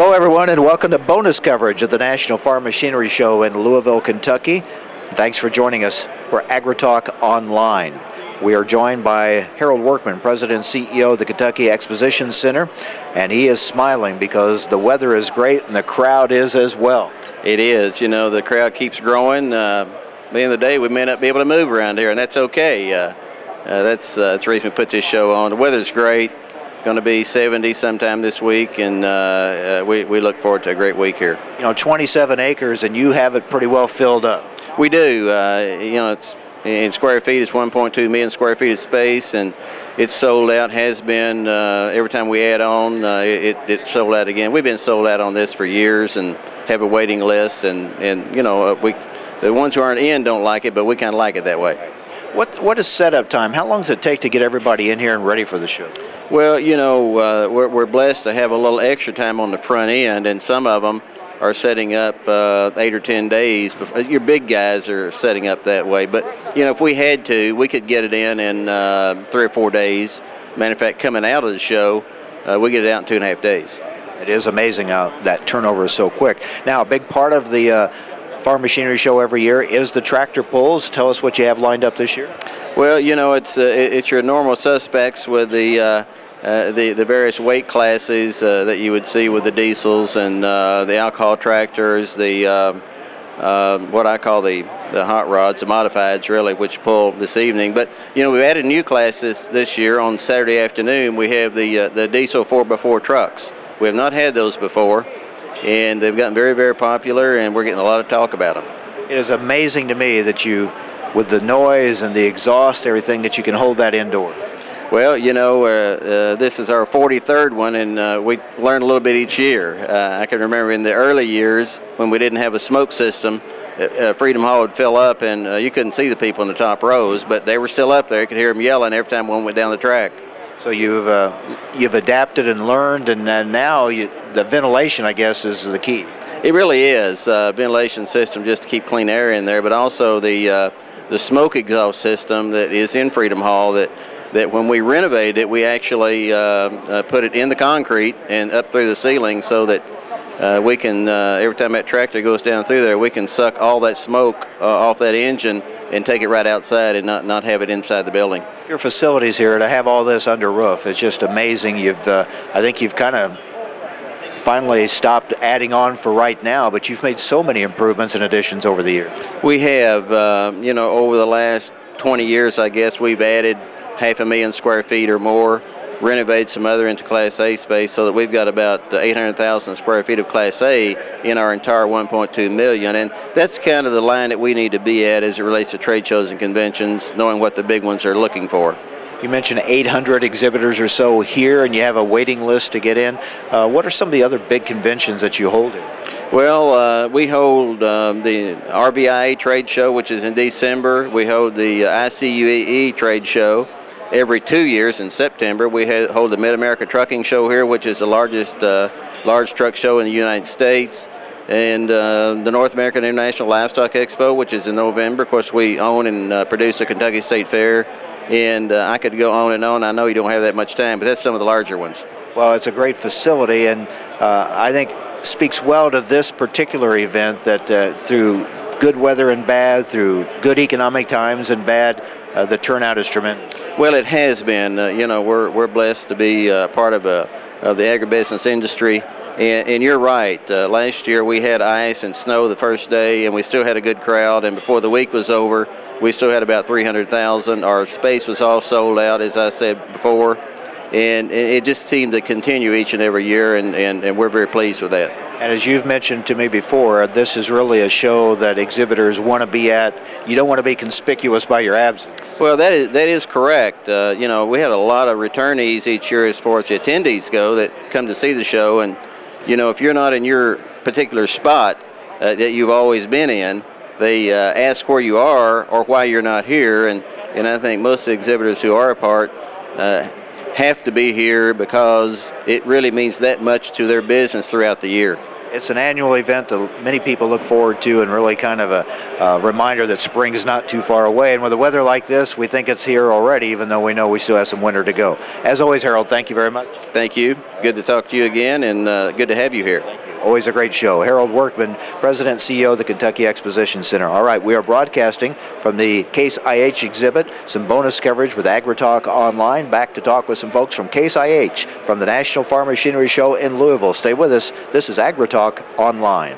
Hello everyone, and welcome to bonus coverage of the National Farm Machinery Show in Louisville, Kentucky. Thanks for joining us for AgriTalk OnLine. We are joined by Harold Workman, President and CEO of the Kentucky Exposition Center, and he is smiling because the weather is great and the crowd is as well. It is. You know, the crowd keeps growing. At the end of the day, we may not be able to move around here, and that's okay. That's the reason we put this show on. The weather's great. Going to be 70 sometime this week, and we look forward to a great week here. You know, 27 acres, and you have it pretty well filled up. We do. You know, it's in square feet, it's 1.2 million square feet of space, and it's sold out. Has been every time we add on, it's sold out again. We've been sold out on this for years, and have a waiting list. And you know, the ones who aren't in don't like it, but we kind of like it that way. What is setup time? How long does it take to get everybody in here and ready for the show? Well, you know, we're blessed to have a little extra time on the front end, and some of them are setting up 8 or 10 days. Your big guys are setting up that way, but you know, if we had to, we could get it in 3 or 4 days. Matter of fact, coming out of the show, we get it out in 2.5 days. It is amazing how that turnover is so quick. Now, a big part of the Farm Machinery Show every year is the tractor pulls. Tell us what you have lined up this year. Well, you know, it's your normal suspects with the various weight classes that you would see with the diesels and the alcohol tractors, the what I call the hot rods, the modifieds really, which pull this evening. But you know, we've added new classes this year. On Saturday afternoon, we have the diesel 4x4 trucks. We have not had those before, and they've gotten very, very popular, and we're getting a lot of talk about them. It is amazing to me that you, with the noise and the exhaust, everything, that you can hold that indoor. Well, you know, this is our 43rd one, and we learn a little bit each year. I can remember in the early years when we didn't have a smoke system, Freedom Hall would fill up, and you couldn't see the people in the top rows, but they were still up there. You could hear them yelling every time one went down the track. So you've adapted and learned, and now the ventilation, I guess, is the key. It really is. Ventilation system just to keep clean air in there, but also the smoke exhaust system that is in Freedom Hall that when we renovated it, we actually put it in the concrete and up through the ceiling so that we can, every time that tractor goes down through there, we can suck all that smoke off that engine and take it right outside and not have it inside the building. Your facilities here, to have all this under roof, is just amazing. I think you've kind of finally stopped adding on for right now, but you've made so many improvements and additions over the years. We have, you know, over the last 20 years, I guess, we've added 500,000 square feet or more, renovated some other into Class A space, so that we've got about 800,000 square feet of Class A in our entire 1.2 million. And that's kind of the line that we need to be at as it relates to trade shows and conventions, knowing what the big ones are looking for. You mentioned 800 exhibitors or so here, and you have a waiting list to get in. What are some of the other big conventions that you hold in? Well, we hold the RVIA trade show, which is in December. We hold the ICUEE trade show every 2 years in September. We hold the Mid-America Trucking Show here, which is the largest large truck show in the United States. And the North American International Livestock Expo, which is in November. Of course, we own and produce the Kentucky State Fair. And I could go on and on. I know you don't have that much time, but that's some of the larger ones. Well, it's a great facility, and I think speaks well to this particular event that through good weather and bad, through good economic times and bad, the turnout is tremendous. Well, it has been. You know, we're blessed to be part of the agribusiness industry. And you're right. Last year we had ice and snow the first day, and we still had a good crowd. And before the week was over, we still had about 300,000. Our space was all sold out, as I said before. And it just seemed to continue each and every year, and we're very pleased with that. And as you've mentioned to me before, this is really a show that exhibitors want to be at. You don't want to be conspicuous by your absence. Well, that is correct. You know, we had a lot of returnees each year as far as the attendees go that come to see the show, and you know, if you're not in your particular spot that you've always been in, they ask where you are or why you're not here, and I think most of the exhibitors who are a part have to be here because it really means that much to their business throughout the year. It's an annual event that many people look forward to, and really kind of a reminder that spring's not too far away. And with the weather like this, we think it's here already, even though we know we still have some winter to go. As always, Harold, thank you very much. Thank you. Good to talk to you again, and good to have you here. Thank you. Always a great show. Harold Workman, President and CEO of the Kentucky Exposition Center. All right, we are broadcasting from the Case IH exhibit, some bonus coverage with AgriTalk OnLine. Back to talk with some folks from Case IH from the National Farm Machinery Show in Louisville. Stay with us. This is AgriTalk OnLine.